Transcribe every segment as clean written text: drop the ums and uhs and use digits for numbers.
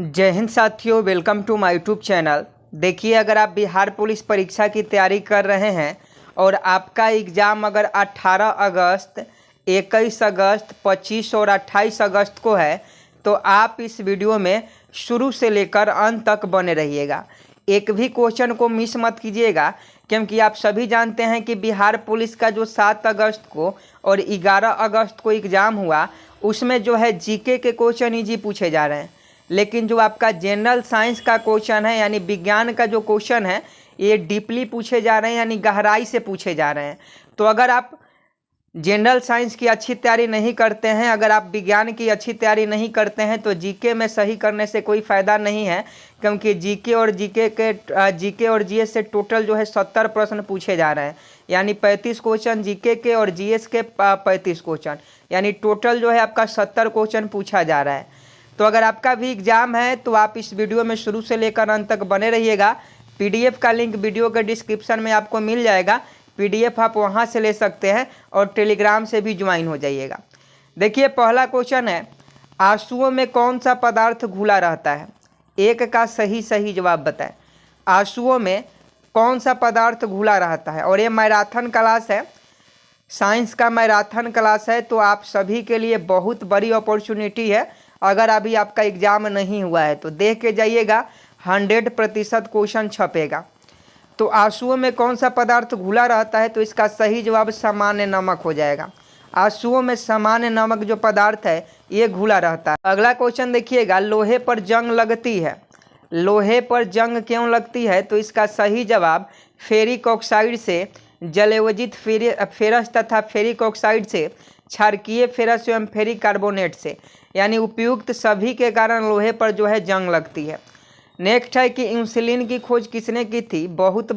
जय हिंद साथियों, welcome to my YouTube channel. देखिए, अगर आप बिहार पुलिस परीक्षा की तैयारी कर रहे हैं और आपका एग्ज़ाम अगर 18 अगस्त, 21 अगस्त, 25 और 28 अगस्त को है तो आप इस वीडियो में शुरू से लेकर अंत तक बने रहिएगा। एक भी क्वेश्चन को मिस मत कीजिएगा, क्योंकि आप सभी जानते हैं कि बिहार पुलिस का जो 7 अगस्त को और 11 अगस्त को एग्ज़ाम हुआ उसमें जो है जीके के क्वेश्चन ईजी पूछे जा रहे हैं, लेकिन जो आपका जनरल साइंस का क्वेश्चन है यानी विज्ञान का जो क्वेश्चन है ये डीपली पूछे जा रहे हैं, यानी गहराई से पूछे जा रहे हैं। तो अगर आप जनरल साइंस की अच्छी तैयारी नहीं करते हैं, अगर आप विज्ञान की अच्छी तैयारी नहीं करते हैं तो जीके में सही करने से कोई फ़ायदा नहीं है, क्योंकि जीके और जीएस से टोटल जो है 70 प्रश्न पूछे जा रहे हैं, यानी 35 क्वेश्चन जीके के और जीएस के 35 क्वेश्चन, यानी टोटल जो है आपका 70 क्वेश्चन पूछा जा रहा है। तो अगर आपका भी एग्ज़ाम है तो आप इस वीडियो में शुरू से लेकर अंत तक बने रहिएगा। पीडीएफ का लिंक वीडियो के डिस्क्रिप्शन में आपको मिल जाएगा, पीडीएफ आप वहां से ले सकते हैं और टेलीग्राम से भी ज्वाइन हो जाइएगा। देखिए, पहला क्वेश्चन है, आंसुओं में कौन सा पदार्थ घुला रहता है? एक का सही जवाब बताएं। आंसुओं में कौन सा पदार्थ घुला रहता है? और ये मैराथन क्लास है, साइंस का मैराथन क्लास है, तो आप सभी के लिए बहुत बड़ी अपॉर्चुनिटी है। अगर अभी आपका एग्ज़ाम नहीं हुआ है तो देख के जाइएगा, 100% क्वेश्चन छपेगा। तो आंसुओं में कौन सा पदार्थ घुला रहता है? तो इसका सही जवाब सामान्य नमक हो जाएगा। आंसुओं में सामान्य नमक जो पदार्थ है ये घुला रहता है। अगला क्वेश्चन देखिएगा, लोहे पर जंग लगती है। लोहे पर जंग क्यों लगती है? तो इसका सही जवाब फेरिक ऑक्साइड से, जलयोजित फेरस तथा फेरिक ऑक्साइड से, क्षारकीय फेरस एवं फेरिक कार्बोनेट से, यानी उपयुक्त सभी के कारण लोहे पर जो है जंग लगती है। नेक्स्ट है कि इंसुलिन की खोज किसने की थी? बहुत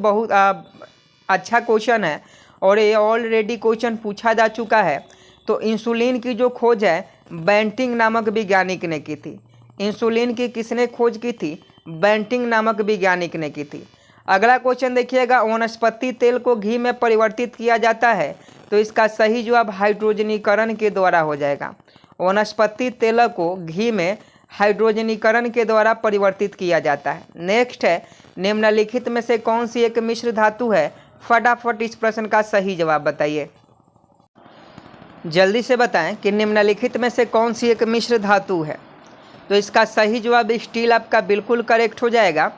अच्छा क्वेश्चन है और ये ऑलरेडी क्वेश्चन पूछा जा चुका है। तो इंसुलिन की जो खोज है बेंटिंग नामक वैज्ञानिक ने की थी। इंसुलिन की किसने खोज की थी? बेंटिंग नामक वैज्ञानिक ने की थी। अगला क्वेश्चन देखिएगा, वनस्पति तेल को घी में परिवर्तित किया जाता है। तो इसका सही जवाब हाइड्रोजनीकरण के द्वारा हो जाएगा। वनस्पति तेल को घी में हाइड्रोजनीकरण के द्वारा परिवर्तित किया जाता है। नेक्स्ट है, निम्नलिखित में से कौन सी एक मिश्र धातु है? फटाफट इस प्रश्न का सही जवाब बताइए, जल्दी से बताएं कि निम्नलिखित में से कौन सी एक मिश्र धातु है। तो इसका सही जवाब स्टील आपका बिल्कुल करेक्ट हो जाएगा।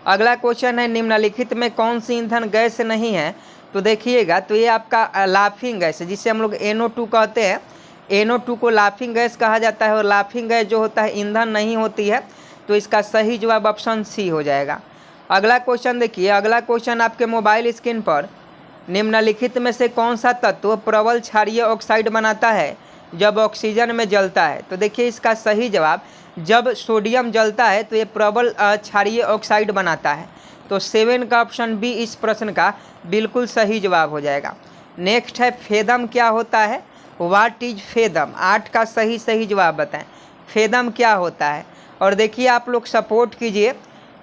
अगला क्वेश्चन है, निम्नलिखित में कौन सी ईंधन गैस नहीं है? तो देखिएगा, तो ये आपका लाफिंग गैस है, जिसे हम लोग NO2 कहते हैं। NO2 को लाफिंग गैस कहा जाता है और लाफिंग गैस जो होता है ईंधन नहीं होती है। तो इसका सही जवाब ऑप्शन सी हो जाएगा। अगला क्वेश्चन देखिए, अगला क्वेश्चन आपके मोबाइल स्क्रीन पर, निम्नलिखित में से कौन सा तत्व प्रबल क्षारीय ऑक्साइड बनाता है जब ऑक्सीजन में जलता है? तो देखिए, इसका सही जवाब, जब सोडियम जलता है तो ये प्रबल क्षारीय ऑक्साइड बनाता है। तो 7 का ऑप्शन बी इस प्रश्न का बिल्कुल सही जवाब हो जाएगा। नेक्स्ट है, फेदम क्या होता है? What is फेदम? 8 का सही जवाब बताएं, फेदम क्या होता है? और देखिए, आप लोग सपोर्ट कीजिए,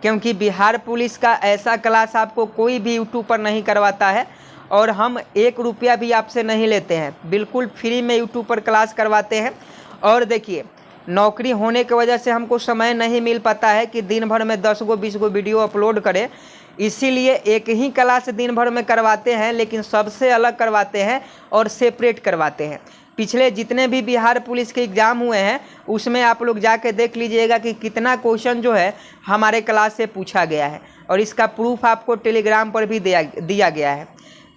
क्योंकि बिहार पुलिस का ऐसा क्लास आपको कोई भी यूट्यूब पर नहीं करवाता है और हम 1 रुपया भी आपसे नहीं लेते हैं, बिल्कुल फ्री में यूट्यूब पर क्लास करवाते हैं। और देखिए, नौकरी होने की वजह से हमको समय नहीं मिल पाता है कि दिन भर में 10 गो 20 गो वीडियो अपलोड करें, इसीलिए एक ही क्लास दिन भर में करवाते हैं, लेकिन सबसे अलग करवाते हैं और सेपरेट करवाते हैं। पिछले जितने भी बिहार पुलिस के एग्ज़ाम हुए हैं उसमें आप लोग जाके देख लीजिएगा कि कितना क्वेश्चन जो है हमारे क्लास से पूछा गया है, और इसका प्रूफ आपको टेलीग्राम पर भी दिया गया है।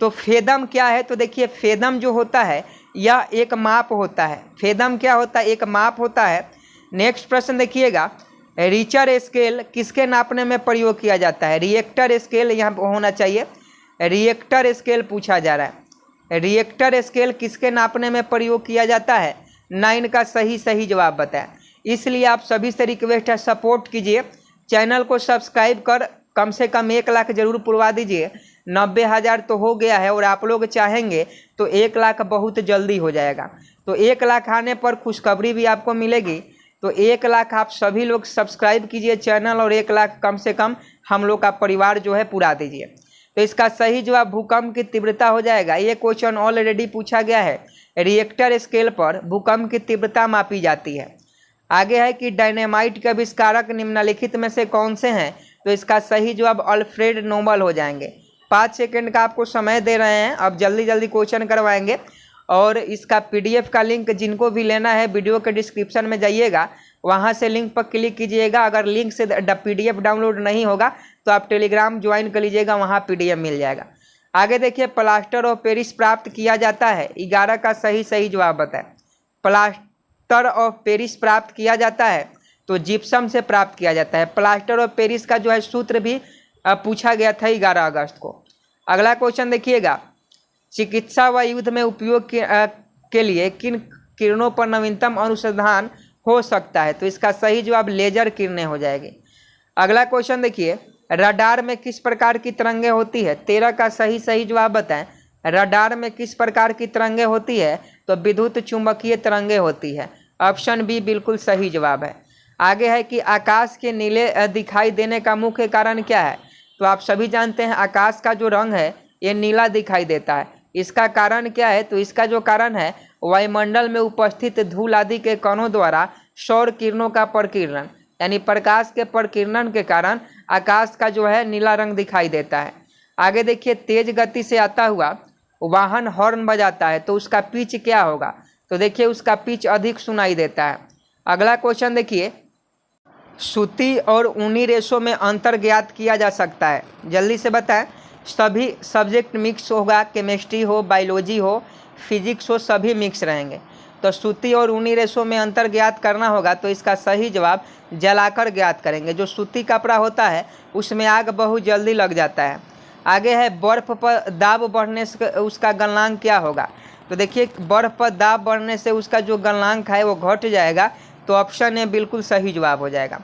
तो फेदम क्या है? तो देखिए, फेदम जो होता है यह एक माप होता है। फेदम क्या होता है? एक माप होता है। नेक्स्ट प्रश्न देखिएगा, रिचर स्केल किसके नापने में प्रयोग किया जाता है? रिएक्टर स्केल यहाँ होना चाहिए, रिएक्टर स्केल पूछा जा रहा है। रिएक्टर स्केल किसके नापने में प्रयोग किया जाता है? 9 का सही जवाब बताएं। इसलिए आप सभी से रिक्वेस्ट है, सपोर्ट कीजिए, चैनल को सब्सक्राइब कर कम से कम 1 लाख जरूर पुरवा दीजिए। 90,000 तो हो गया है और आप लोग चाहेंगे तो 1 लाख बहुत जल्दी हो जाएगा। तो 1 लाख आने पर खुशखबरी भी आपको मिलेगी। तो 1 लाख आप सभी लोग सब्सक्राइब कीजिए चैनल, और 1 लाख कम से कम हम लोग का परिवार जो है पूरा दीजिए। तो इसका सही जवाब भूकंप की तीव्रता हो जाएगा। ये क्वेश्चन ऑलरेडी पूछा गया है। रिएक्टर स्केल पर भूकंप की तीव्रता मापी जाती है। आगे है कि डायनेमाइट के आविष्कारक निम्नलिखित में से कौन से हैं, तो इसका सही जवाब अल्फ्रेड नोबल हो जाएंगे। 5 सेकंड का आपको समय दे रहे हैं, अब जल्दी जल्दी क्वेश्चन करवाएंगे। और इसका PDF का लिंक जिनको भी लेना है वीडियो के डिस्क्रिप्शन में जाइएगा, वहाँ से लिंक पर क्लिक कीजिएगा। अगर लिंक से PDF डाउनलोड नहीं होगा तो आप टेलीग्राम ज्वाइन कर लीजिएगा, वहाँ PDF मिल जाएगा। आगे देखिए, प्लास्टर ऑफ पेरिस प्राप्त किया जाता है, 11 का सही जवाब बताएं। प्लास्टर ऑफ पेरिस प्राप्त किया जाता है तो जिप्सम से प्राप्त किया जाता है। प्लास्टर ऑफ पेरिस का जो है सूत्र भी पूछा गया था 11 अगस्त को। अगला क्वेश्चन देखिएगा, चिकित्सा व युद्ध में उपयोग के लिए किन किरणों पर नवीनतम अनुसंधान हो सकता है, तो इसका सही जवाब लेजर किरणें हो जाएगी। अगला क्वेश्चन देखिए, रडार में किस प्रकार की तरंगें होती है, 13 का सही जवाब बताएं। रडार में किस प्रकार की तरंगें होती है, तो विद्युत चुंबकीय तरंगें होती है। ऑप्शन बी बिल्कुल सही जवाब है। आगे है कि आकाश के नीले दिखाई देने का मुख्य कारण क्या है, तो आप सभी जानते हैं आकाश का जो रंग है ये नीला दिखाई देता है। इसका कारण क्या है, तो इसका जो कारण है वायुमंडल में उपस्थित धूल आदि के कणों द्वारा सौर किरणों का प्रकीर्णन, यानी प्रकाश के प्रकीर्णन के कारण आकाश का जो है नीला रंग दिखाई देता है। आगे देखिए, तेज गति से आता हुआ वाहन हॉर्न बजाता है तो उसका पिच क्या होगा, तो देखिए उसका पिच अधिक सुनाई देता है। अगला क्वेश्चन देखिए, सूती और ऊनी रेशों में अंतर ज्ञात किया जा सकता है, जल्दी से बताएं। सभी सब्जेक्ट मिक्स होगा, केमिस्ट्री हो, बायोलॉजी हो, फिजिक्स हो, सभी मिक्स रहेंगे। तो सूती और ऊनी रेशों में अंतर ज्ञात करना होगा, तो इसका सही जवाब जलाकर ज्ञात करेंगे। जो सूती कपड़ा होता है उसमें आग बहुत जल्दी लग जाता है। आगे है, बर्फ़ पर दाब बढ़ने से उसका गलनांक क्या होगा, तो देखिए बर्फ़ पर दाब बढ़ने से उसका जो गलनांक है वो घट जाएगा, तो ऑप्शन ए बिल्कुल सही जवाब हो जाएगा।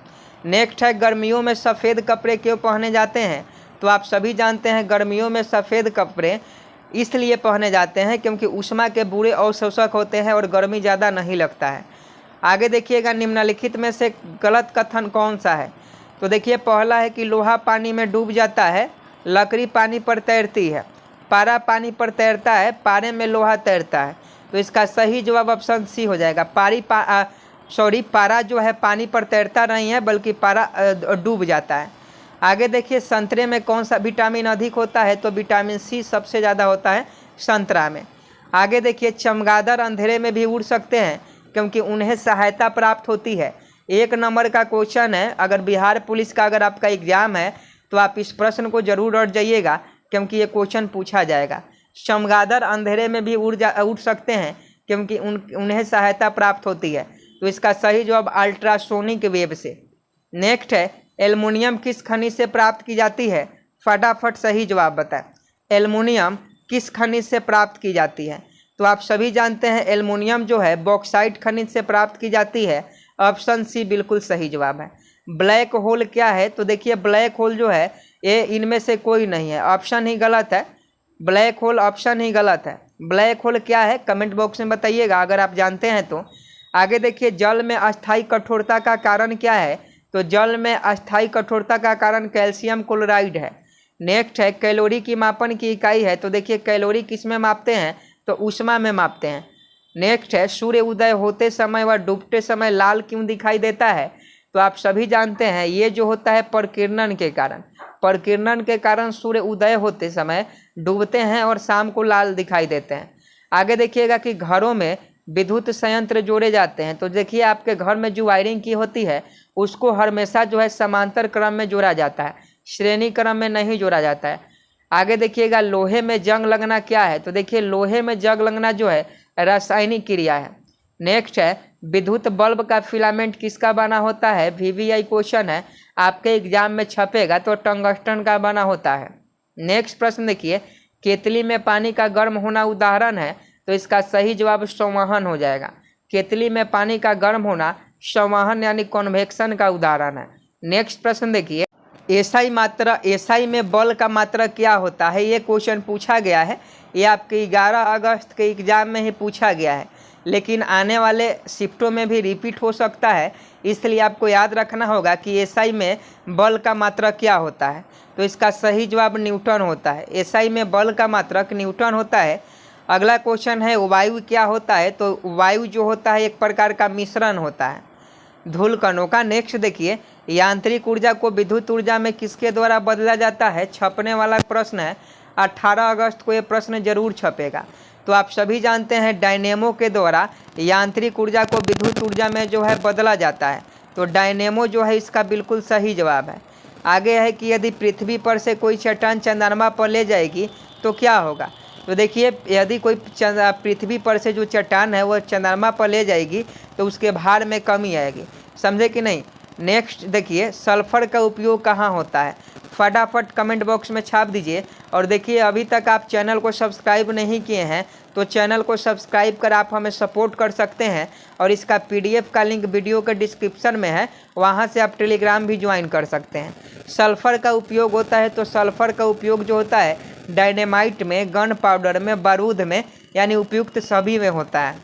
नेक्स्ट है, गर्मियों में सफ़ेद कपड़े क्यों पहने जाते हैं, तो आप सभी जानते हैं गर्मियों में सफ़ेद कपड़े इसलिए पहने जाते हैं क्योंकि ऊष्मा के बुरे अवशोषक होते हैं और गर्मी ज़्यादा नहीं लगता है। आगे देखिएगा, निम्नलिखित में से गलत कथन कौन सा है, तो देखिए पहला है कि लोहा पानी में डूब जाता है, लकड़ी पानी पर तैरती है, पारा पानी पर तैरता है, पारे में लोहा तैरता है। तो इसका सही जवाब ऑप्शन सी हो जाएगा। पारा जो है पानी पर तैरता नहीं है बल्कि पारा डूब जाता है। आगे देखिए, संतरे में कौन सा विटामिन अधिक होता है, तो विटामिन सी सबसे ज़्यादा होता है संतरा में। आगे देखिए, चमगादड़ अंधेरे में भी उड़ सकते हैं क्योंकि उन्हें सहायता प्राप्त होती है। 1 नंबर का क्वेश्चन है, अगर बिहार पुलिस का अगर आपका एग्जाम है तो आप इस प्रश्न को जरूर रट जाइएगा क्योंकि ये क्वेश्चन पूछा जाएगा। चमगादड़ अंधेरे में भी उड़ सकते हैं क्योंकि उन्हें सहायता प्राप्त होती है। तो इसका सही जवाब अल्ट्रासोनिक वेव से। नेक्स्ट है, एल्युमिनियम किस खनिज से प्राप्त की जाती है, फटाफट सही जवाब बताएं। एल्युमिनियम किस खनिज से प्राप्त की जाती है, तो आप सभी जानते हैं एल्युमिनियम जो है बॉक्साइट खनिज से प्राप्त की जाती है। ऑप्शन सी बिल्कुल सही जवाब है। ब्लैक होल क्या है, तो देखिए ब्लैक होल जो है ये इनमें से कोई नहीं है, ऑप्शन ही गलत है। ब्लैक होल ऑप्शन ही गलत है। ब्लैक होल क्या है कमेंट बॉक्स में बताइएगा अगर आप जानते हैं तो। आगे देखिए, जल में अस्थायी कठोरता का कारण क्या है, तो जल में अस्थायी कठोरता का कारण कैल्शियम क्लोराइड है। नेक्स्ट है, कैलोरी की मापन की इकाई है, तो देखिए कैलोरी किस में मापते हैं, तो ऊष्मा में मापते हैं। नेक्स्ट है, सूर्य उदय होते समय व डूबते समय लाल क्यों दिखाई देता है, तो आप सभी जानते हैं ये जो होता है प्रकीर्णन के कारण। प्रकीर्णन के कारण सूर्य उदय होते समय डूबते हैं और शाम को लाल दिखाई देते हैं। आगे देखिएगा कि घरों में विद्युत संयंत्र जोड़े जाते हैं, तो देखिए आपके घर में जो वायरिंग की होती है उसको हमेशा जो है समांतर क्रम में जोड़ा जाता है, श्रेणी क्रम में नहीं जोड़ा जाता है। आगे देखिएगा, लोहे में जंग लगना क्या है, तो देखिए लोहे में जंग लगना जो है रासायनिक क्रिया है। नेक्स्ट है, विद्युत बल्ब का फिलामेंट किसका बना होता है, VVI क्वेश्चन है, आपके एग्जाम में छपेगा, तो टंगस्टन का बना होता है। नेक्स्ट प्रश्न देखिए, केतली में पानी का गर्म होना उदाहरण है, तो इसका सही जवाब संवहन हो जाएगा। केतली में पानी का गर्म होना संवहन यानी कन्वेक्शन का उदाहरण है। नेक्स्ट प्रश्न देखिए, एसआई में बल का मात्रा क्या होता है, ये क्वेश्चन पूछा गया है। ये आपके 11 अगस्त के एग्जाम में ही पूछा गया है, लेकिन आने वाले शिफ्टों में भी रिपीट हो सकता है, इसलिए आपको याद रखना होगा कि एसआई में बल का मात्रक क्या होता है, तो इसका सही जवाब न्यूटन होता है। एसआई में बल का मात्रक न्यूटन होता है। अगला क्वेश्चन है, वायु क्या होता है, तो वायु जो होता है एक प्रकार का मिश्रण होता है। धूल कणों का। नेक्स्ट देखिए, यांत्रिक ऊर्जा को विद्युत ऊर्जा में किसके द्वारा बदला जाता है? छपने वाला प्रश्न है। 18 अगस्त को ये प्रश्न जरूर छपेगा। तो आप सभी जानते हैं डायनेमो के द्वारा यांत्रिक ऊर्जा को विद्युत ऊर्जा में जो है बदला जाता है। तो डायनेमो जो है इसका बिल्कुल सही जवाब है। आगे है कि यदि पृथ्वी पर से कोई चट्टान चंद्रमा पर ले जाएगी तो क्या होगा? तो देखिए, यदि कोई पृथ्वी पर से जो चट्टान है वह चंद्रमा पर ले जाएगी तो उसके भार में कमी आएगी। समझे कि नहीं? नेक्स्ट देखिए, सल्फर का उपयोग कहाँ होता है? फटाफट कमेंट बॉक्स में छाप दीजिए। और देखिए, अभी तक आप चैनल को सब्सक्राइब नहीं किए हैं तो चैनल को सब्सक्राइब कर आप हमें सपोर्ट कर सकते हैं। और इसका PDF का लिंक वीडियो के डिस्क्रिप्शन में है, वहां से आप टेलीग्राम भी ज्वाइन कर सकते हैं। सल्फर का उपयोग होता है, तो सल्फर का उपयोग जो होता है डायनेमाइट में, गन पाउडर में, बारूद में, यानी उपयुक्त सभी में होता है।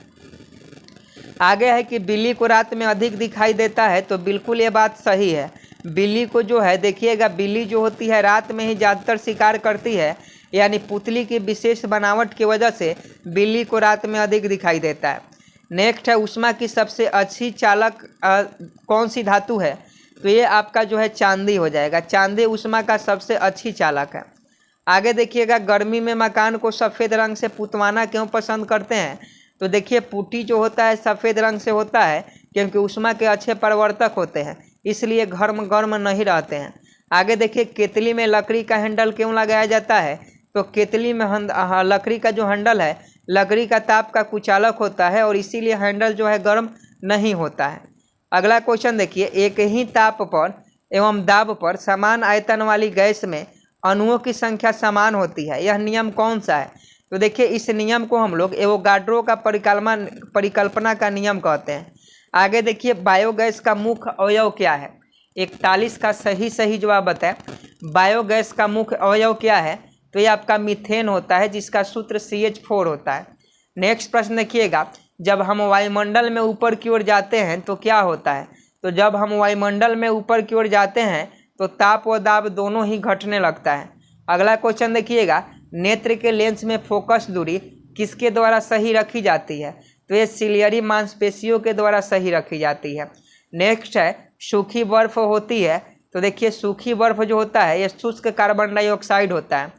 आगे है कि बिल्ली को रात में अधिक दिखाई देता है। तो बिल्कुल ये बात सही है। बिल्ली को जो है देखिएगा, बिल्ली जो होती है रात में ही ज़्यादातर शिकार करती है, यानी पुतली की विशेष बनावट की वजह से बिल्ली को रात में अधिक दिखाई देता है। नेक्स्ट है, ऊष्मा की सबसे अच्छी चालक कौन सी धातु है? तो ये आपका जो है चांदी हो जाएगा। चांदी ऊष्मा का सबसे अच्छी चालक है। आगे देखिएगा, गर्मी में मकान को सफ़ेद रंग से पुतवाना क्यों पसंद करते हैं? तो देखिए, पुट्टी जो होता है सफ़ेद रंग से होता है क्योंकि ऊष्मा के अच्छे परिवर्तक होते हैं, इसलिए गर्म नहीं रहते हैं। आगे देखिए, केतली में लकड़ी का हैंडल क्यों लगाया जाता है? तो केतली में लकड़ी का जो हैंडल है लकड़ी का ताप का कुचालक होता है और इसीलिए हैंडल जो है गर्म नहीं होता है। अगला क्वेश्चन देखिए, एक ही ताप पर एवं दाब पर समान आयतन वाली गैस में अणुओं की संख्या समान होती है, यह नियम कौन सा है? तो देखिए, इस नियम को हम लोग एवोगाड्रो का परिकल्पना का नियम कहते हैं। आगे देखिए, बायोगैस का मुख्य अवयव क्या है? 41 का सही जवाब बताएं। बायोगैस का मुख्य अवयव क्या है? तो ये आपका मीथेन होता है, जिसका सूत्र CH4 होता है। नेक्स्ट प्रश्न देखिएगा, जब हम वायुमंडल में ऊपर की ओर जाते हैं तो क्या होता है? तो जब हम वायुमंडल में ऊपर की ओर जाते हैं तो ताप व दाब दोनों ही घटने लगता है। अगला क्वेश्चन देखिएगा, नेत्र के लेंस में फोकस दूरी किसके द्वारा सही रखी जाती है? तो ये सिलियरी मांसपेशियों के द्वारा सही रखी जाती है। नेक्स्ट है, सूखी बर्फ होती है। तो देखिए, सूखी बर्फ जो होता है ये शुष्क कार्बन डाइऑक्साइड होता है।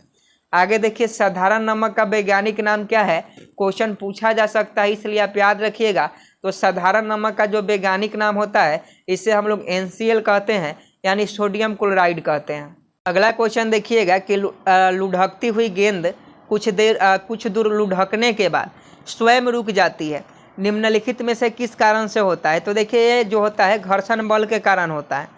आगे देखिए, साधारण नमक का वैज्ञानिक नाम क्या है? क्वेश्चन पूछा जा सकता है, इसलिए आप याद रखिएगा। तो साधारण नमक का जो वैज्ञानिक नाम होता है इसे हम लोग NCl कहते हैं, यानी सोडियम क्लोराइड कहते हैं। अगला क्वेश्चन देखिएगा कि लुढ़कती हुई गेंद कुछ दूर लुढ़कने के बाद स्वयं रुक जाती है, निम्नलिखित में से किस कारण से होता है? तो देखिए, ये जो होता है घर्षण बल के कारण होता है।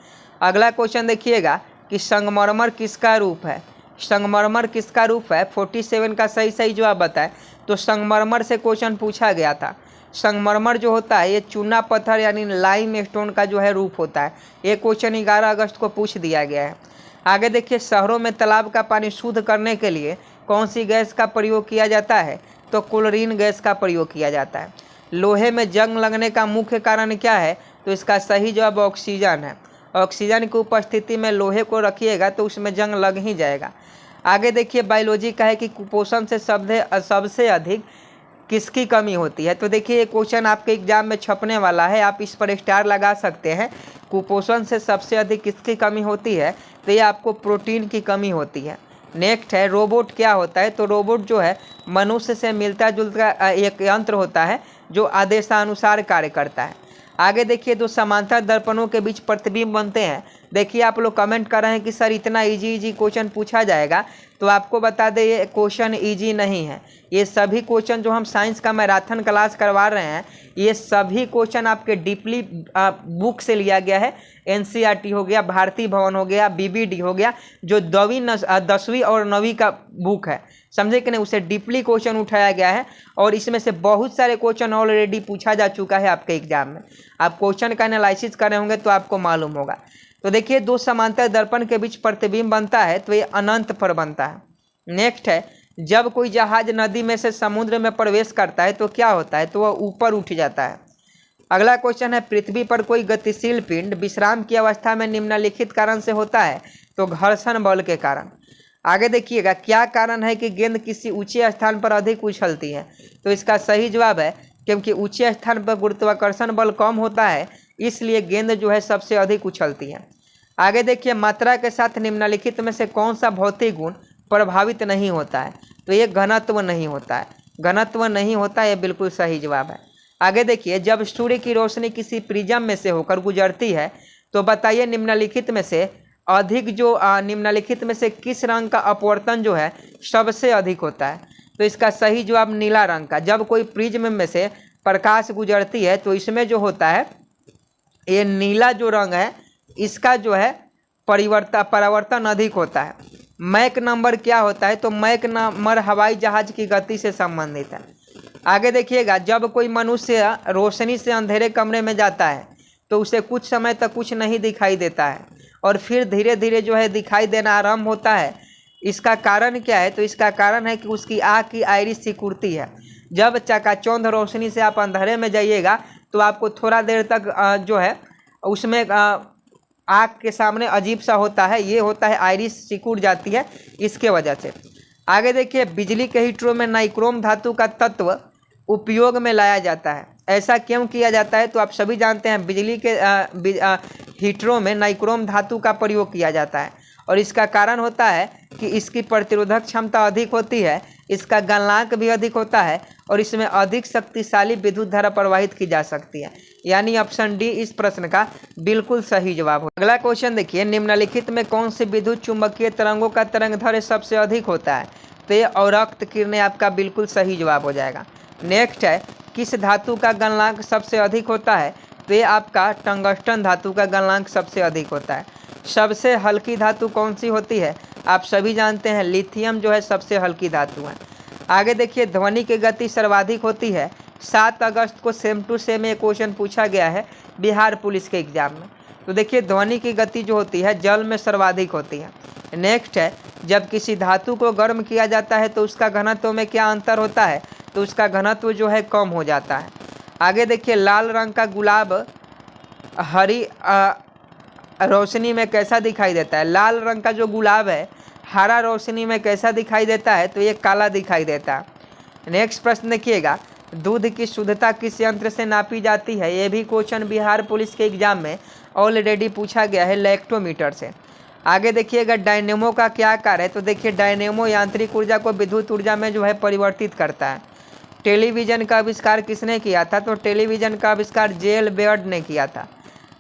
अगला क्वेश्चन देखिएगा कि संगमरमर किसका रूप है? संगमरमर किसका रूप है? 47 का सही जवाब बताएं। तो संगमरमर से क्वेश्चन पूछा गया था। संगमरमर जो होता है ये चूना पत्थर यानी लाइम स्टोन का जो है रूप होता है। ये क्वेश्चन 11 अगस्त को पूछ दिया गया है। आगे देखिए, शहरों में तालाब का पानी शुद्ध करने के लिए कौन सी गैस का प्रयोग किया जाता है? तो क्लोरीन गैस का प्रयोग किया जाता है। लोहे में जंग लगने का मुख्य कारण क्या है? तो इसका सही जवाब ऑक्सीजन है। ऑक्सीजन की उपस्थिति में लोहे को रखिएगा तो उसमें जंग लग ही जाएगा। आगे देखिए, बायोलॉजी का है कि कुपोषण से सबसे अधिक किसकी कमी होती है? तो देखिए, ये क्वेश्चन आपके एग्जाम में छपने वाला है, आप इस पर स्टार लगा सकते हैं। कुपोषण से सबसे अधिक किसकी कमी होती है? तो ये आपको प्रोटीन की कमी होती है। नेक्स्ट है, रोबोट क्या होता है? तो रोबोट जो है मनुष्य से मिलता जुलता एक यंत्र होता है जो आदेशानुसार कार्य करता है। आगे देखिए, दो समांतर दर्पणों के बीच प्रतिबिंब बनते हैं। देखिए, आप लोग कमेंट कर रहे हैं कि सर इतना इजी क्वेश्चन पूछा जाएगा, तो आपको बता दें ये क्वेश्चन इजी नहीं है। ये सभी क्वेश्चन जो हम साइंस का मैराथन क्लास करवा रहे हैं ये सभी क्वेश्चन आपके डीपली बुक से लिया गया है। NCERT हो गया, भारती भवन हो गया, BBD हो गया, जो 10वीं और 9वीं का बुक है, समझे कि नहीं, उसे डीपली क्वेश्चन उठाया गया है। और इसमें से बहुत सारे क्वेश्चन ऑलरेडी पूछा जा चुका है आपके एग्जाम में। आप क्वेश्चन का एनालिसिस कर रहे होंगे तो आपको मालूम होगा। तो देखिए, दो समांतर दर्पण के बीच प्रतिबिंब बनता है तो ये अनंत पर बनता है। नेक्स्ट है, जब कोई जहाज नदी में से समुद्र में प्रवेश करता है तो क्या होता है? तो वह ऊपर उठ जाता है। अगला क्वेश्चन है, पृथ्वी पर कोई गतिशील पिंड विश्राम की अवस्था में निम्नलिखित कारण से होता है? तो घर्षण बल के कारण। आगे देखिएगा, क्या कारण है कि गेंद किसी ऊंचे स्थान पर अधिक उछलती है? तो इसका सही जवाब है क्योंकि ऊंचे स्थान पर गुरुत्वाकर्षण बल कम होता है, इसलिए गेंद जो है सबसे अधिक उछलती है। आगे देखिए, मात्रा के साथ निम्नलिखित में से कौन सा भौतिक गुण प्रभावित नहीं होता है? तो ये घनत्व नहीं होता है। घनत्व नहीं होता, ये बिल्कुल सही जवाब है। आगे देखिए, जब सूर्य की रोशनी किसी प्रिज्म में से होकर गुजरती है तो बताइए निम्नलिखित में से निम्नलिखित में से किस रंग का अपवर्तन जो है सबसे अधिक होता है? तो इसका सही जवाब नीला रंग का। जब कोई प्रिज्म में से प्रकाश गुजरती है तो इसमें जो होता है ये नीला जो रंग है इसका जो है परावर्तन अधिक होता है। मैक नंबर क्या होता है? तो मैक नंबर हवाई जहाज की गति से संबंधित है। आगे देखिएगा, जब कोई मनुष्य रोशनी से अंधेरे कमरे में जाता है तो उसे कुछ समय तक कुछ नहीं दिखाई देता है और फिर धीरे धीरे जो है दिखाई देना आरंभ होता है। इसका कारण क्या है? तो इसका कारण है कि उसकी आँख की आइरिस सिकुड़ती है। जब चकाचौंध रोशनी से आप अंधेरे में जाइएगा तो आपको थोड़ा देर तक जो है उसमें आँख के सामने अजीब सा होता है, ये होता है आइरिस सिकुड़ जाती है, इसके वजह से। आगे देखिए, बिजली के हीटरों में नाइक्रोम धातु का तत्व उपयोग में लाया जाता है। ऐसा क्यों किया जाता है? तो आप सभी जानते हैं बिजली के हीटरों में नाइक्रोम धातु का प्रयोग किया जाता है और इसका कारण होता है कि इसकी प्रतिरोधक क्षमता अधिक होती है, इसका गलनांक भी अधिक होता है और इसमें अधिक शक्तिशाली विद्युत धारा प्रवाहित की जा सकती है। यानी ऑप्शन डी इस प्रश्न का बिल्कुल सही जवाब हो। अगला क्वेश्चन देखिए, निम्नलिखित में कौन सी विद्युत चुंबकीय तरंगों का तरंगदैर्घ्य सबसे अधिक होता है? तो ये अवरक्त किरणें आपका बिल्कुल सही जवाब हो जाएगा। नेक्स्ट है, किस धातु का गलनांक सबसे अधिक होता है? तो ये आपका टंगस्टन धातु का गलनांक सबसे अधिक होता है। सबसे हल्की धातु कौन सी होती है? आप सभी जानते हैं लिथियम जो है सबसे हल्की धातु है। आगे देखिए, ध्वनि की गति सर्वाधिक होती है। 7 अगस्त को सेम टू सेम ये क्वेश्चन पूछा गया है बिहार पुलिस के एग्जाम में। तो देखिए, ध्वनि की गति जो होती है जल में सर्वाधिक होती है। नेक्स्ट है, जब किसी धातु को गर्म किया जाता है तो उसका घनत्व में क्या अंतर होता है? तो उसका घनत्व जो है कम हो जाता है। आगे देखिए, लाल रंग का गुलाब हरी रोशनी में कैसा दिखाई देता है? लाल रंग का जो गुलाब है हरा रोशनी में कैसा दिखाई देता है? तो ये काला दिखाई देता है। नेक्स्ट प्रश्न देखिएगा, दूध की शुद्धता किस यंत्र से नापी जाती है? ये भी क्वेश्चन बिहार पुलिस के एग्जाम में ऑलरेडी पूछा गया है, लैक्टोमीटर से। आगे देखिएगा, डायनेमो का क्या कार्य है? तो देखिए, डायनेमो यांत्रिक ऊर्जा को विद्युत ऊर्जा में जो है परिवर्तित करता है। टेलीविज़न का आविष्कार किसने किया था? तो टेलीविज़न का आविष्कार जेल बेयर्ड ने किया था।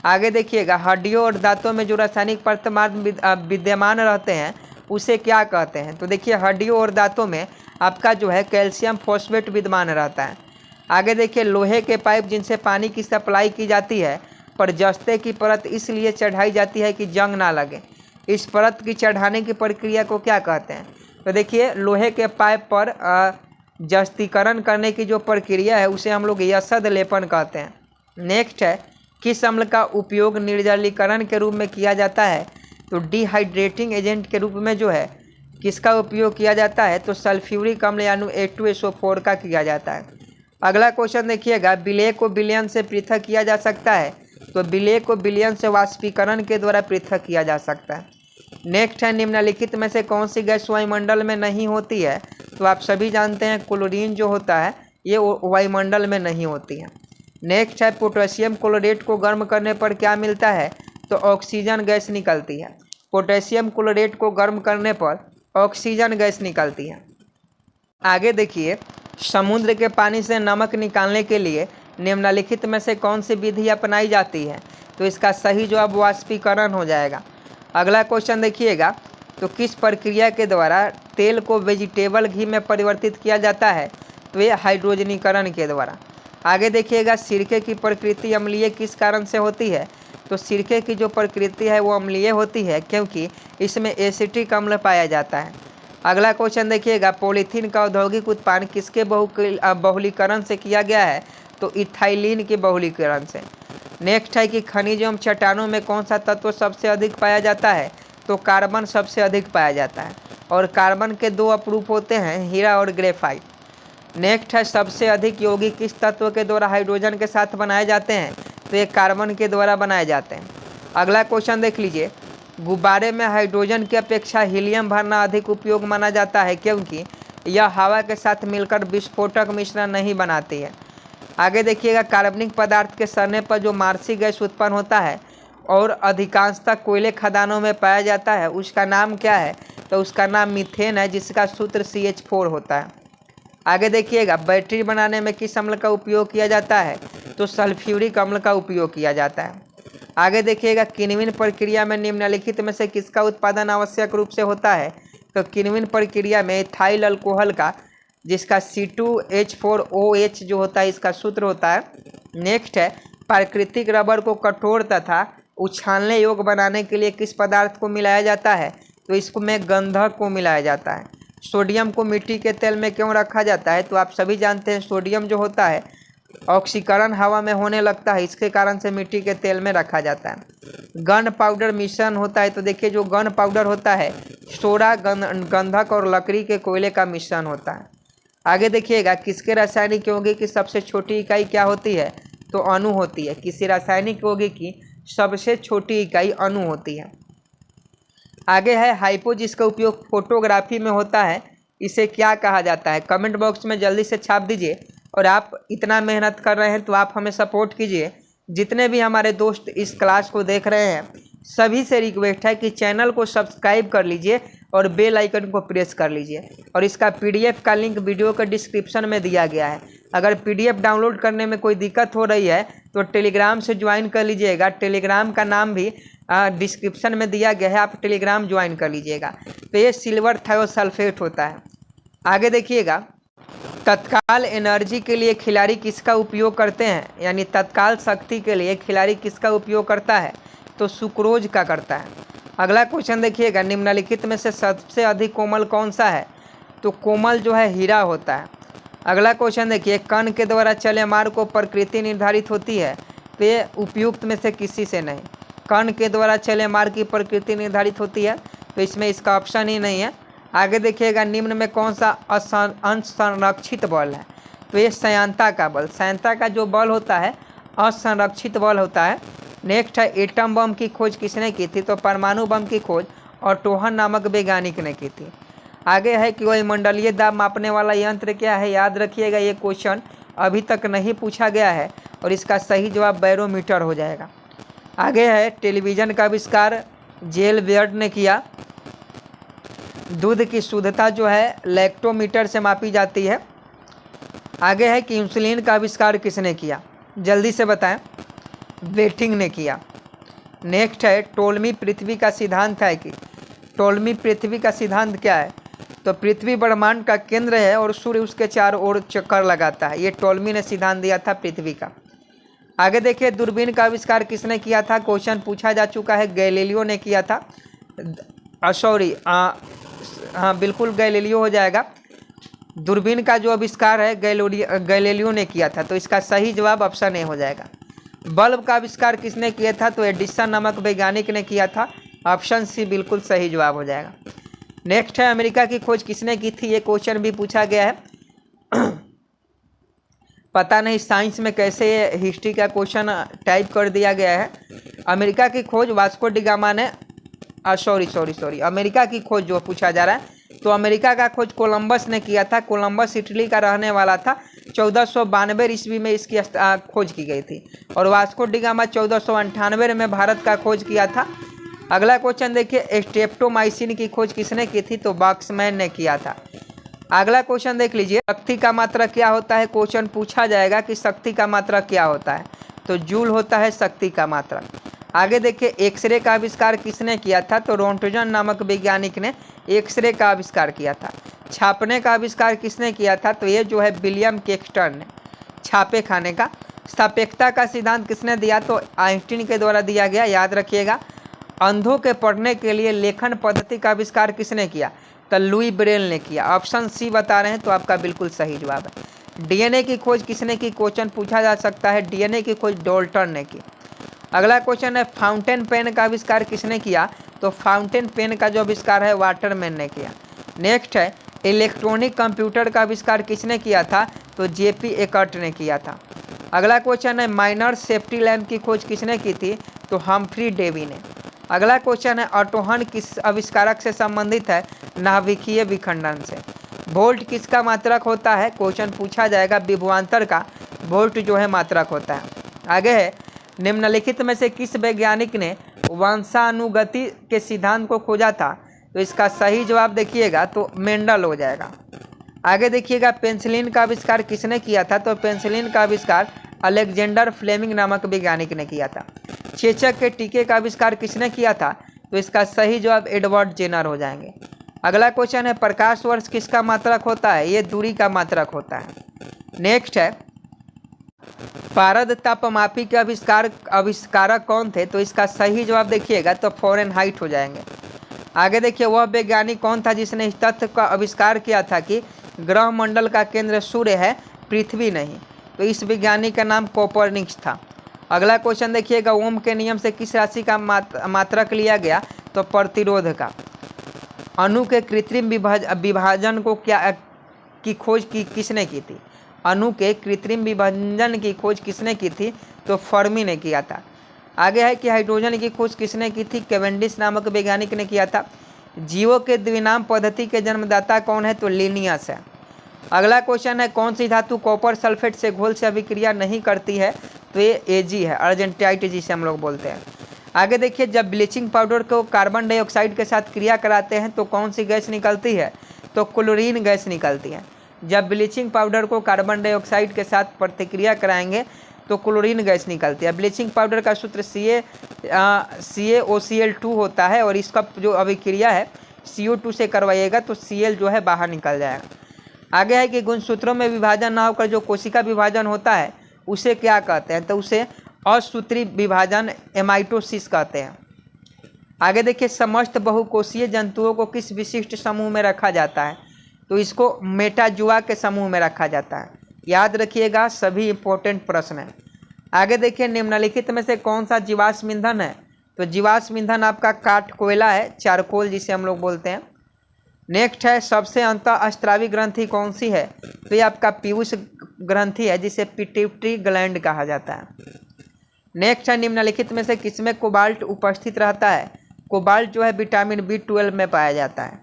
आगे देखिएगा, हड्डियों और दांतों में जो रासायनिक परमाणु विद्यमान रहते हैं उसे क्या कहते हैं? तो देखिए, हड्डियों और दांतों में आपका जो है कैल्शियम फॉस्फेट विद्यमान रहता है। आगे देखिए, लोहे के पाइप जिनसे पानी की सप्लाई की जाती है पर जस्ते की परत इसलिए चढ़ाई जाती है कि जंग ना लगे। इस परत की चढ़ाने की प्रक्रिया को क्या कहते हैं? तो देखिए, लोहे के पाइप पर जस्तीकरण करने की जो प्रक्रिया है उसे हम लोग यसद लेपन कहते हैं। नेक्स्ट है, किस अम्ल का उपयोग निर्जलीकरण के रूप में किया जाता है? तो डिहाइड्रेटिंग एजेंट के रूप में जो है किसका उपयोग किया जाता है? तो सल्फ्यूरिक अम्ल यानी H2SO4 का किया जाता है। अगला क्वेश्चन देखिएगा, विलेय को विलयन से पृथक किया जा सकता है? तो विलेय को विलयन से वाष्पीकरण के द्वारा पृथक किया जा सकता है। नेक्स्ट है, निम्नलिखित में से कौन सी गैस वायुमंडल में नहीं होती है? तो आप सभी जानते हैं क्लोरीन जो होता है ये वायुमंडल में नहीं होती है। नेक्स्ट है, पोटेशियम क्लोरेट को गर्म करने पर क्या मिलता है? तो ऑक्सीजन गैस निकलती है। पोटेशियम क्लोरेट को गर्म करने पर ऑक्सीजन गैस निकलती है। आगे देखिए, समुद्र के पानी से नमक निकालने के लिए निम्नलिखित में से कौन सी विधि अपनाई जाती है? तो इसका सही जवाब वाष्पीकरण हो जाएगा। अगला क्वेश्चन देखिएगा, तो किस प्रक्रिया के द्वारा तेल को वेजिटेबल घी में परिवर्तित किया जाता है? तो ये हाइड्रोजनीकरण के द्वारा। आगे देखिएगा, सिरके की प्रकृति अम्लीय किस कारण से होती है? तो सिरके की जो प्रकृति है वो अम्लीय होती है क्योंकि इसमें एसिटिक अम्ल पाया जाता है। अगला क्वेश्चन देखिएगा, पॉलीथीन का औद्योगिक उत्पादन किसके बहुलीकरण से किया गया है? तो इथाइलिन के बहुलीकरण से। नेक्स्ट है कि खनिज एवं चट्टानों में कौन सा तत्व सबसे अधिक पाया जाता है? तो कार्बन सबसे अधिक पाया जाता है और कार्बन के 2 अपरूप होते हैं, हीरा और ग्रेफाइट। नेक्स्ट है, सबसे अधिक यौगिक किस तत्व के द्वारा हाइड्रोजन के साथ बनाए जाते हैं? तो ये कार्बन के द्वारा बनाए जाते हैं। अगला क्वेश्चन देख लीजिए, गुब्बारे में हाइड्रोजन की अपेक्षा हीलियम भरना अधिक उपयोग माना जाता है क्योंकि यह हवा के साथ मिलकर विस्फोटक मिश्रण नहीं बनाती है। आगे देखिएगा, कार्बनिक पदार्थ के सड़ने पर जो मार्सी गैस उत्पन्न होता है और अधिकांशतः कोयले खदानों में पाया जाता है, उसका नाम क्या है? तो उसका नाम मीथेन है, जिसका सूत्र CH4 होता है। आगे देखिएगा, बैटरी बनाने में किस अम्ल का उपयोग किया जाता है? तो सल्फ्यूरिक अम्ल का उपयोग किया जाता है। आगे देखिएगा, किण्वन प्रक्रिया में निम्नलिखित में से किसका उत्पादन आवश्यक रूप से होता है? तो किण्वन प्रक्रिया में इथाइल अल्कोहल का, जिसका C2H4OH जो होता है, इसका सूत्र होता है। नेक्स्ट है, प्राकृतिक रबर को कठोर तथा उछालने योग्य बनाने के लिए किस पदार्थ को मिलाया जाता है? तो इसमें गंधक को मिलाया जाता है। सोडियम को मिट्टी के तेल में क्यों रखा जाता है? तो आप सभी जानते हैं, सोडियम जो होता है ऑक्सीकरण हवा में होने लगता है, इसके कारण से मिट्टी के तेल में रखा जाता है। गन पाउडर मिश्रण होता है, तो देखिए जो गन पाउडर होता है सोडा, गंधक और लकड़ी के कोयले का मिश्रण होता है। आगे देखिएगा, किसके रासायनिक यौगिक की सबसे छोटी इकाई क्या होती है? तो अणु होती है। किसी रासायनिक यौगिक की सबसे छोटी इकाई अणु होती है। आगे है हाइपो, जिसका उपयोग फोटोग्राफी में होता है, इसे क्या कहा जाता है? कमेंट बॉक्स में जल्दी से छाप दीजिए। और आप इतना मेहनत कर रहे हैं तो आप हमें सपोर्ट कीजिए। जितने भी हमारे दोस्त इस क्लास को देख रहे हैं, सभी से रिक्वेस्ट है कि चैनल को सब्सक्राइब कर लीजिए और बेल आइकन को प्रेस कर लीजिए। और इसका PDF का लिंक वीडियो के डिस्क्रिप्शन में दिया गया है। अगर PDF डाउनलोड करने में कोई दिक्कत हो रही है तो टेलीग्राम से ज्वाइन कर लीजिएगा। टेलीग्राम का नाम भी डिस्क्रिप्शन में दिया गया है, आप टेलीग्राम ज्वाइन कर लीजिएगा। तो ये सिल्वर थायोसल्फेट होता है। आगे देखिएगा, तत्काल एनर्जी के लिए खिलाड़ी किसका उपयोग करते हैं? यानी तत्काल शक्ति के लिए खिलाड़ी किसका उपयोग करता है? तो सुक्रोज का करता है। अगला क्वेश्चन देखिएगा, निम्नलिखित में से सबसे अधिक कोमल कौन सा है? तो कोमल जो है हीरा होता है। अगला क्वेश्चन देखिए, कण के द्वारा चले मार्ग को प्रकृति निर्धारित होती है, तो ये उपयुक्त में से किसी से नहीं। कण के द्वारा चले मार्ग की प्रकृति निर्धारित होती है, तो इसमें इसका ऑप्शन ही नहीं है। आगे देखिएगा, निम्न में कौन सा असंरक्षित बल है? तो ये संयानता का बल। संयानता का जो बल होता है असंरक्षित बल होता है। नेक्स्ट है, एटम बम की खोज किसने की थी? तो परमाणु बम की खोज ऑटोहन नामक वैज्ञानिक ने की थी। आगे है कि वायुमंडलीय दाब मापने वाला यंत्र क्या है? याद रखिएगा, ये क्वेश्चन अभी तक नहीं पूछा गया है और इसका सही जवाब बैरोमीटर हो जाएगा। आगे है, टेलीविज़न का आविष्कार जेल बेयर्ड ने किया। दूध की शुद्धता जो है लैक्टोमीटर से मापी जाती है। आगे है कि इंसुलिन का आविष्कार किसने किया? जल्दी से बताएं। बेटिंग ने किया। नेक्स्ट है, टोलमी पृथ्वी का सिद्धांत है कि टोलमी पृथ्वी का सिद्धांत क्या है? तो पृथ्वी ब्रह्मांड का केंद्र है और सूर्य उसके चारों ओर चक्कर लगाता है। ये टोलमी ने सिद्धांत दिया था पृथ्वी का। आगे देखिए, दूरबीन का आविष्कार किसने किया था? क्वेश्चन पूछा जा चुका है, गैलीलियो ने किया था। हाँ बिल्कुल गैलीलियो हो जाएगा। दूरबीन का जो आविष्कार है गैलीलियो ने किया था, तो इसका सही जवाब ऑप्शन ए हो जाएगा। बल्ब का आविष्कार किसने किया था? तो एडिसन नामक वैज्ञानिक ने किया था। ऑप्शन सी बिल्कुल सही जवाब हो जाएगा। नेक्स्ट है, अमेरिका की खोज किसने की थी? ये क्वेश्चन भी पूछा गया है। पता नहीं साइंस में कैसे ये हिस्ट्री का क्वेश्चन टाइप कर दिया गया है। अमेरिका की खोज वास्को डी गामा ने सॉरी अमेरिका की खोज जो पूछा जा रहा है, तो अमेरिका का खोज कोलंबस ने किया था। कोलंबस इटली का रहने वाला था। 1492 ईस्वी में इसकी खोज की गई थी और वास्को डी गामा 1498 में भारत का खोज किया था। अगला क्वेश्चन देखिए, स्ट्रेप्टोमाइसिन की खोज किसने की थी? तो बॉक्समैन ने किया था। अगला क्वेश्चन देख लीजिए, शक्ति का मात्रा क्या होता है? क्वेश्चन पूछा जाएगा कि शक्ति का मात्रा क्या होता है, तो जूल होता है शक्ति का मात्रा। आगे देखिए, एक्सरे का आविष्कार किसने किया था? तो रोंटगन नामक वैज्ञानिक ने एक्सरे का आविष्कार किया था। छापने का आविष्कार किसने किया था? तो ये जो है विलियम केक्सटर ने, छापे खाने का। सापेक्षता का सिद्धांत किसने दिया? तो आइंस्टीन के द्वारा दिया गया, याद रखिएगा। अंधों के पढ़ने के लिए लेखन पद्धति का आविष्कार किसने किया? तो लुई ब्रेल ने किया। ऑप्शन सी बता रहे हैं, तो आपका बिल्कुल सही जवाब है। डीएनए की खोज किसने की? क्वेश्चन पूछा जा सकता है। डीएनए की खोज डाल्टन ने की। अगला क्वेश्चन है, फाउंटेन पेन का आविष्कार किसने किया? तो फाउंटेन पेन का जो आविष्कार है वाटरमैन ने किया। नेक्स्ट है, इलेक्ट्रॉनिक कंप्यूटर का आविष्कार किसने किया था? तो जेपी एकर्ट ने किया था। अगला क्वेश्चन है, माइनर सेफ्टी लैम्प की खोज किसने की थी? तो हम्फ्री डेवी ने। अगला क्वेश्चन है, ऑटोहन किस आविष्कारक से संबंधित है? नाभिकीय विखंडन से। वोल्ट किसका मात्रक होता है? क्वेश्चन पूछा जाएगा विभवांतर का। वोल्ट जो है मात्रक होता है। आगे है, निम्नलिखित में से किस वैज्ञानिक ने वंशानुगति के सिद्धांत को खोजा था? तो इसका सही जवाब देखिएगा तो मेंडल हो जाएगा। आगे देखिएगा, पेंसिलिन का आविष्कार किसने किया था? तो पेंसिलिन का आविष्कार अलेक्जेंडर फ्लेमिंग नामक वैज्ञानिक ने किया था। चेचक के टीके का आविष्कार किसने किया था? तो इसका सही जवाब एडवर्ड जेनर हो जाएंगे। अगला क्वेश्चन है, प्रकाश वर्ष किसका मात्रक होता है? ये दूरी का मात्रक होता है। नेक्स्ट है, पारद तापमापी के आविष्कारक कौन थे? तो इसका सही जवाब देखिएगा तो फ़ारेनहाइट हो जाएंगे। आगे देखिए, वह वैज्ञानिक कौन था जिसने इस तथ्य का आविष्कार किया था कि ग्रह मंडल का केंद्र सूर्य है, पृथ्वी नहीं? तो इस वैज्ञानिक का नाम कोपरनिकस था। अगला क्वेश्चन देखिएगा, ओम के नियम से किस राशि का मात्रक लिया गया? तो प्रतिरोध का। अणु के कृत्रिम विभाजन को की खोज किसने की थी? अणु के कृत्रिम विभाजन की खोज किसने की थी? तो फर्मी ने किया था। आगे है कि हाइड्रोजन की खोज किसने की थी? कैवेंडिश नामक वैज्ञानिक ने किया था। जीवों के द्विनाम पद्धति के जन्मदाता कौन है? तो लिनियस है। अगला क्वेश्चन है, कौन सी धातु कॉपर सल्फेट से घोल से अभिक्रिया नहीं करती है? तो ये एजी है, अर्जेंटाइट जिसे हम लोग बोलते हैं। आगे देखिए, जब ब्लीचिंग पाउडर को कार्बन डाइऑक्साइड के साथ क्रिया कराते हैं तो कौन सी गैस निकलती है? तो क्लोरीन गैस निकलती है। जब ब्लीचिंग पाउडर को कार्बन डाइऑक्साइड के साथ प्रतिक्रिया कराएंगे तो क्लोरीन गैस निकलती है। ब्लीचिंग पाउडर का सूत्र CaOCl2 होता है और इसका जो अभिक्रिया है CO2 से करवाइएगा तो Cl जो है बाहर निकल जाएगा। आगे है कि गुणसूत्रों में विभाजन ना होकर जो कोशिका विभाजन होता है उसे क्या कहते हैं? तो उसे असूत्री विभाजन एमाइटोसिस कहते हैं। आगे देखिए, समस्त बहुकोषीय जंतुओं को किस विशिष्ट समूह में रखा जाता है? तो इसको मेटाजुआ के समूह में रखा जाता है। याद रखिएगा, सभी इंपॉर्टेंट प्रश्न हैं। आगे देखिए, निम्नलिखित में से कौन सा जीवाश्म ईंधन है? तो जीवाश्म ईंधन आपका काठ कोयला है, चारकोल जिसे हम लोग बोलते हैं। नेक्स्ट है, सबसे अंतःस्रावी ग्रंथि कौन सी है? तो ये आपका पीयूष ग्रंथि है जिसे पिट्यूटरी ग्लैंड कहा जाता है। नेक्स्ट है, निम्नलिखित में से किसमें कोबाल्ट उपस्थित रहता है? कोबाल्ट जो है विटामिन B12 में पाया जाता है।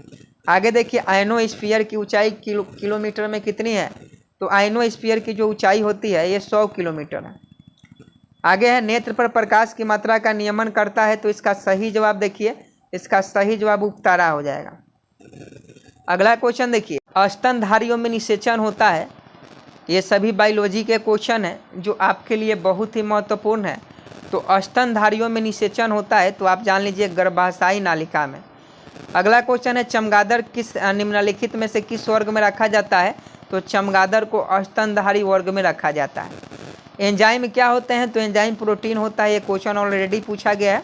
आगे देखिए, आयनोस्फीयर की ऊंचाई किलोमीटर में कितनी है? तो आयनोस्फीयर की जो ऊंचाई होती है ये 100 किलोमीटर है। आगे है, नेत्र पर प्रकाश की मात्रा का नियमन करता है? तो इसका सही जवाब देखिए, इसका सही जवाब उपतारा हो जाएगा। अगला क्वेश्चन देखिए, स्तनधारियों में निषेचन होता है? ये सभी बायोलॉजी के क्वेश्चन हैं जो आपके लिए बहुत ही महत्वपूर्ण है। तो स्तनधारियों में निषेचन होता है तो आप जान लीजिए गर्भाशयी नालिका में। अगला क्वेश्चन है, चमगादड़ किस निम्नलिखित में से किस वर्ग में रखा जाता है? तो चमगादड़ को स्तनधारी वर्ग में रखा जाता है। एंजाइम क्या होते हैं? तो एंजाइम प्रोटीन होता है। ये क्वेश्चन ऑलरेडी पूछा गया है।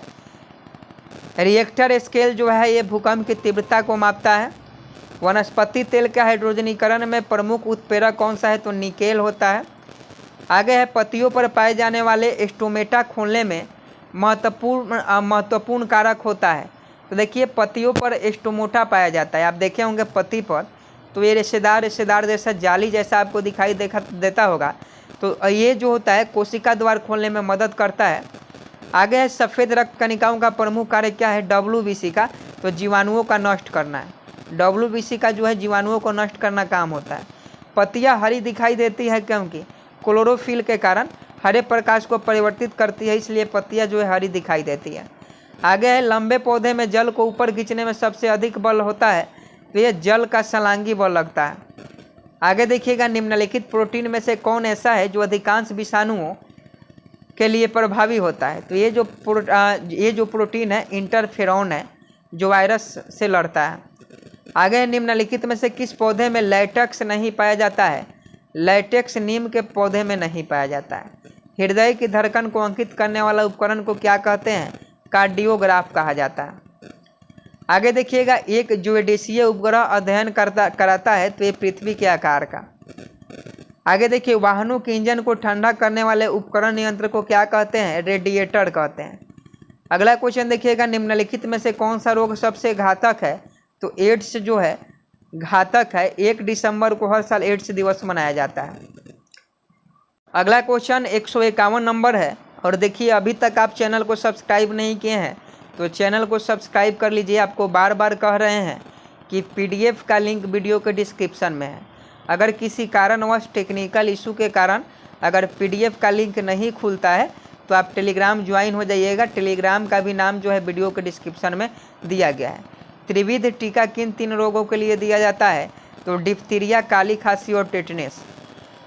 रिएक्टर स्केल जो है ये भूकंप की तीव्रता को मापता है। वनस्पति तेल के हाइड्रोजनीकरण में प्रमुख उत्प्रेरक कौन सा है? तो निकेल होता है। आगे है, पत्तियों पर पाए जाने वाले स्टोमेटा खोलने में महत्वपूर्ण कारक होता है? तो देखिए, पत्तियों पर स्टोमेटा पाया जाता है। आप देखे होंगे पत्ती पर तो ये रेशेदार जैसा जाली जैसा आपको दिखाई देता होगा। तो ये जो होता है कोशिका द्वार खोलने में मदद करता है। आगे है, सफ़ेद रक्त कणिकाओं का प्रमुख कार्य क्या है? WBC का। तो जीवाणुओं का नष्ट करना है। WBC का जो है जीवाणुओं को नष्ट करना काम होता है। पत्तियां हरी दिखाई देती है क्योंकि क्लोरोफिल के कारण हरे प्रकाश को परिवर्तित करती है, इसलिए पत्तियां जो है हरी दिखाई देती है। आगे है, लंबे पौधे में जल को ऊपर खींचने में सबसे अधिक बल होता है? तो ये जल का छलांगी बल लगता है। आगे देखिएगा, निम्नलिखित प्रोटीन में से कौन ऐसा है जो अधिकांश विषाणुओं के लिए प्रभावी होता है? तो ये जो प्रोटीन है इंटरफेरॉन है जो वायरस से लड़ता है। आगे, निम्नलिखित में से किस पौधे में लैटेक्स नहीं पाया जाता है? लैटेक्स नीम के पौधे में नहीं पाया जाता है। हृदय की धड़कन को अंकित करने वाला उपकरण को क्या कहते हैं? कार्डियोग्राफ कहा जाता है। आगे देखिएगा, एक ज्योतिषीय उपग्रह अध्ययन कराता है? तो ये पृथ्वी के आकार का। आगे देखिए, वाहनों के इंजन को ठंडा करने वाले उपकरण यंत्र को क्या कहते हैं? रेडिएटर कहते हैं। अगला क्वेश्चन देखिएगा, निम्नलिखित में से कौन सा रोग सबसे घातक है? तो एड्स जो है घातक है। 1 दिसंबर को हर साल एड्स दिवस मनाया जाता है। अगला क्वेश्चन 151 नंबर है। और देखिए, अभी तक आप चैनल को सब्सक्राइब नहीं किए हैं तो चैनल को सब्सक्राइब कर लीजिए। आपको बार बार कह रहे हैं कि PDF का लिंक वीडियो के डिस्क्रिप्शन में है। अगर किसी कारणवश टेक्निकल इशू के कारण अगर PDF का लिंक नहीं खुलता है तो आप टेलीग्राम ज्वाइन हो जाइएगा। टेलीग्राम का भी नाम जो है वीडियो के डिस्क्रिप्शन में दिया गया है। त्रिविध टीका किन 3 रोगों के लिए दिया जाता है? तो डिप्थीरिया, काली खांसी और टेटनेस।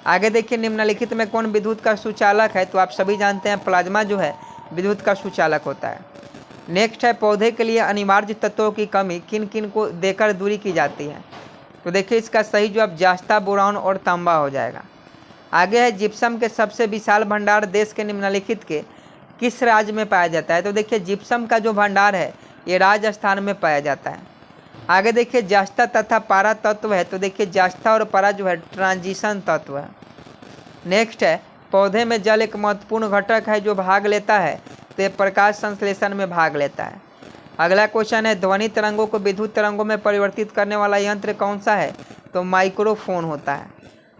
आगे देखिए, निम्नलिखित में कौन विद्युत का सुचालक है? तो आप सभी जानते हैं प्लाज्मा जो है विद्युत का सुचालक होता है। नेक्स्ट है, पौधे के लिए अनिवार्य तत्वों की कमी किन किन को देकर दूरी की जाती है? तो देखिए इसका सही जवाब जास्ता, बोरान और तांबा हो जाएगा। आगे है, जिप्सम के सबसे विशाल भंडार देश के निम्नलिखित के किस राज्य में पाया जाता है? तो देखिए जिप्सम का जो भंडार है ये राजस्थान में पाया जाता है। आगे देखिए, जास्ता तथा पारा तत्व है। तो देखिए जास्ता और पारा जो है ट्रांजिशन तत्व है। नेक्स्ट है, पौधे में जल एक महत्वपूर्ण घटक है जो भाग लेता है, तो ये प्रकाश संश्लेषण में भाग लेता है। अगला क्वेश्चन है, ध्वनि तरंगों को विद्युत तरंगों में परिवर्तित करने वाला यंत्र कौन सा है? तो माइक्रोफोन होता है।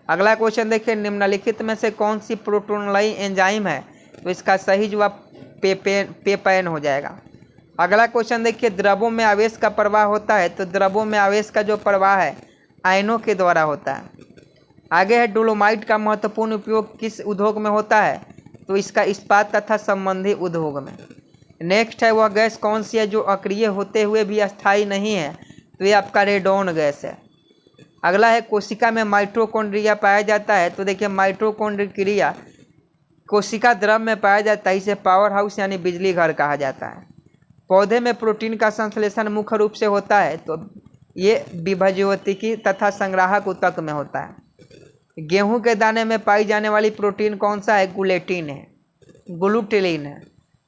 अगला क्वेश्चन देखिए, निम्नलिखित में से कौन सी प्रोटोनलई एंजाइम है? तो इसका सही जवाब पेपेन हो जाएगा। अगला क्वेश्चन देखिए, द्रवों में आवेश का प्रवाह होता है। तो द्रवों में आवेश का जो प्रवाह है आयनों के द्वारा होता है। आगे है, डोलोमाइट का महत्वपूर्ण उपयोग किस उद्योग में होता है? तो इसका इस्पात तथा संबंधी उद्योग में। नेक्स्ट है, वह गैस कौन सी है जो अक्रिय होते हुए भी अस्थायी नहीं है? तो ये आपका रेडॉन गैस है। अगला है, कोशिका में माइटोकॉन्ड्रिया पाया जाता है। तो देखिए माइटोकॉन्ड्रिया कोशिका द्रव में पाया जाता है, इसे पावर हाउस यानी बिजली घर कहा जाता है। पौधे में प्रोटीन का संश्लेषण मुख्य रूप से होता है। तो ये विभज्योतिकी तथा संग्राहक ऊतक में होता है। गेहूं के दाने में पाई जाने वाली प्रोटीन कौन सा है? गुलेटिन है, ग्लूटेलिन है।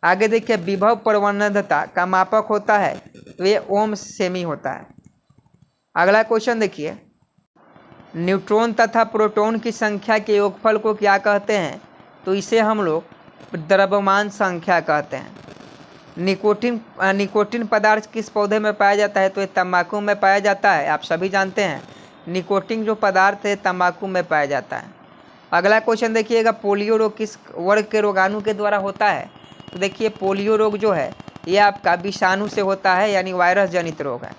आगे देखिए, विभव प्रवणता का मापक होता है। तो ये ओम सेमी होता है। अगला क्वेश्चन देखिए, न्यूट्रॉन तथा प्रोटॉन की संख्या के योगफल को क्या कहते हैं? तो इसे हम लोग द्रव्यमान संख्या कहते हैं। निकोटिन पदार्थ किस पौधे में पाया जाता है? तो ये तंबाकू में पाया जाता है। आप सभी जानते हैं निकोटिन जो पदार्थ है तंबाकू में पाया जाता है। अगला क्वेश्चन देखिएगा, पोलियो रोग किस वर्ग के रोगाणु के द्वारा होता है? तो देखिए पोलियो रोग जो है ये आपका विषाणु से होता है, यानी वायरस जनित रोग है।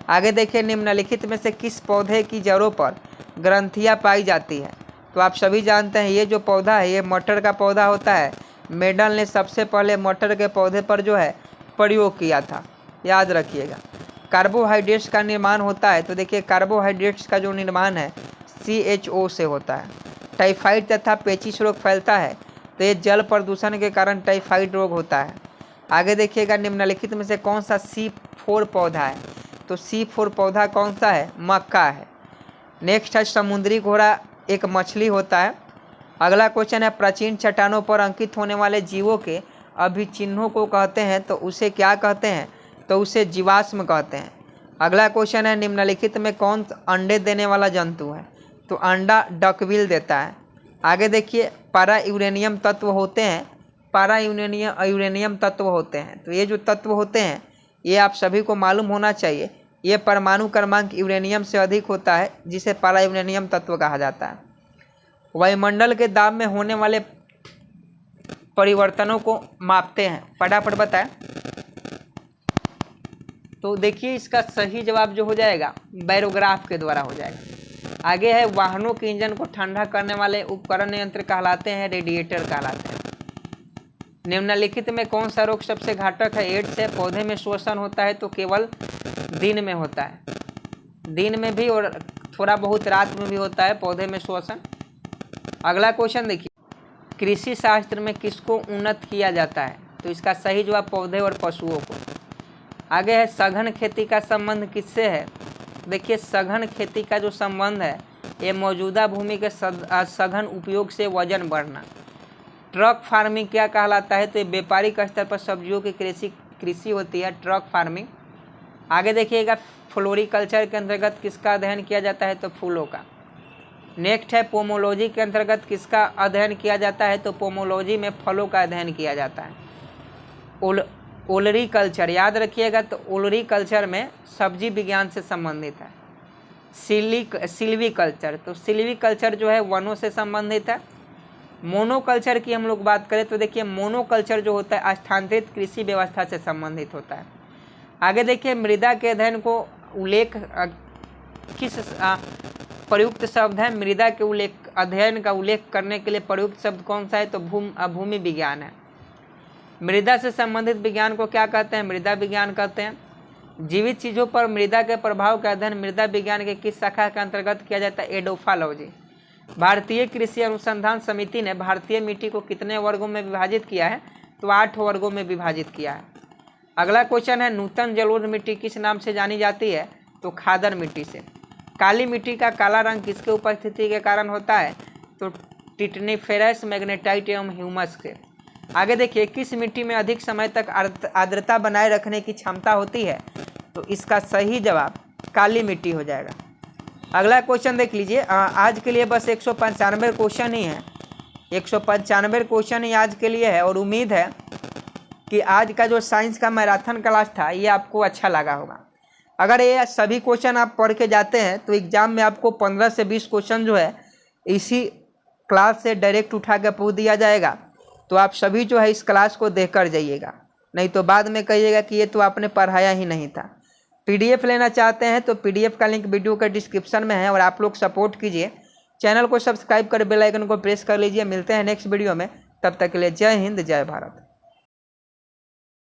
आगे देखिए, निम्नलिखित में से किस पौधे की जड़ों पर ग्रंथियाँ पाई जाती है? तो आप सभी जानते हैं ये जो पौधा है ये मटर का पौधा होता है। मेडल ने सबसे पहले मटर के पौधे पर जो है प्रयोग किया था, याद रखिएगा। कार्बोहाइड्रेट्स का निर्माण होता है। तो देखिए कार्बोहाइड्रेट्स का जो निर्माण है CHO से होता है। टाइफाइड तथा पेचिश रोग फैलता है। तो ये जल प्रदूषण के कारण टाइफाइड रोग होता है। आगे देखिएगा, निम्नलिखित में से कौन सा C4 पौधा है? तो C4 पौधा कौन सा है? मक्का है। नेक्स्ट है, समुद्री घोड़ा एक मछली होता है। अगला क्वेश्चन है, प्राचीन चट्टानों पर अंकित होने वाले जीवों के अभिचिन्हों को कहते हैं। तो उसे क्या कहते हैं? तो उसे जीवाश्म कहते हैं। अगला क्वेश्चन है, निम्नलिखित में कौन अंडे देने वाला जंतु है? तो अंडा डकविल देता है। आगे देखिए, पारा यूरेनियम तत्व होते हैं। पारा यूरेनियम तत्व होते हैं। तो ये जो तत्व होते हैं ये आप सभी को मालूम होना चाहिए। ये परमाणु क्रमांक यूरेनियम से अधिक होता है, जिसे पारा यूरेनियम तत्व कहा जाता है। वायुमंडल के दाब में होने वाले परिवर्तनों को मापते हैं। फटाफट बताएं। तो देखिए इसका सही जवाब जो हो जाएगा बैरोग्राफ के द्वारा हो जाएगा। आगे है, वाहनों के इंजन को ठंडा करने वाले उपकरण यंत्र कहलाते हैं, रेडिएटर कहलाते हैं। निम्नलिखित में कौन सा रोग सबसे घातक है? एड्स है। पौधे में श्वसन होता है तो केवल दिन में होता है, दिन में भी और थोड़ा बहुत रात में भी होता है पौधे में श्वसन। अगला क्वेश्चन देखिए, कृषि शास्त्र में किसको उन्नत किया जाता है? तो इसका सही जवाब पौधे और पशुओं को। आगे है, सघन खेती का संबंध किससे है? देखिए सघन खेती का जो संबंध है ये मौजूदा भूमि के सघन उपयोग से वजन बढ़ना। ट्रक फार्मिंग क्या कहलाता है? तो ये व्यापारिक स्तर पर सब्जियों की कृषि होती है, ट्रक फार्मिंग। आगे देखिएगा, फ्लोरिकल्चर के अंतर्गत किसका अध्ययन किया जाता है? तो फूलों का। नेक्स्ट है, पोमोलॉजी के अंतर्गत किसका अध्ययन किया जाता है? तो पोमोलॉजी में फलों का अध्ययन किया जाता है। ओलरी कल्चर याद रखिएगा, तो ओलरी कल्चर में सब्जी विज्ञान से संबंधित है। सिल्वी कल्चर, तो सिल्वी कल्चर जो है वनों से संबंधित है। मोनोकल्चर की हम लोग बात करें तो देखिए मोनोकल्चर जो होता है स्थानांतरित कृषि व्यवस्था से संबंधित होता है। आगे देखिए, मृदा के अध्ययन को उल्लेख किस प्रयुक्त शब्द है? मृदा के अध्ययन का उल्लेख करने के लिए प्रयुक्त शब्द कौन सा है? तो भूमि विज्ञान है। मृदा से संबंधित विज्ञान को क्या कहते हैं? मृदा विज्ञान कहते हैं। जीवित चीजों पर मृदा के प्रभाव का अध्ययन मृदा विज्ञान के किस शाखा के अंतर्गत किया जाता है? एडोफालॉजी। भारतीय कृषि अनुसंधान समिति ने भारतीय मिट्टी को कितने वर्गों में विभाजित किया है? तो 8 वर्गों में विभाजित किया है। अगला क्वेश्चन है, नूतन जलोढ़ मिट्टी किस नाम से जानी जाती है? तो खादर मिट्टी से। काली मिट्टी का काला रंग किसके उपस्थिति के कारण होता है? तो टिटनिफेरस, मैग्नेटाइट एवं ह्यूमस के। आगे देखिए, किस मिट्टी में अधिक समय तक आर्द्रता बनाए रखने की क्षमता होती है? तो इसका सही जवाब काली मिट्टी हो जाएगा। अगला क्वेश्चन देख लीजिए। आज के लिए बस 195 क्वेश्चन ही है, 195 क्वेश्चन ही आज के लिए है। और उम्मीद है कि आज का जो साइंस का मैराथन क्लास था ये आपको अच्छा लगा होगा। अगर ये सभी क्वेश्चन आप पढ़ के जाते हैं तो एग्जाम में आपको 15 से 20 क्वेश्चन जो है इसी क्लास से डायरेक्ट उठा के पूछ दिया जाएगा। तो आप सभी जो है इस क्लास को देख कर जाइएगा, नहीं तो बाद में कहिएगा कि ये तो आपने पढ़ाया ही नहीं था। पीडीएफ लेना चाहते हैं तो पीडीएफ का लिंक वीडियो के डिस्क्रिप्शन में है। और आप लोग सपोर्ट कीजिए, चैनल को सब्सक्राइब कर बेल आइकन को प्रेस कर लीजिए। मिलते हैं नेक्स्ट वीडियो में, तब तक के लिए जय हिंद, जय भारत।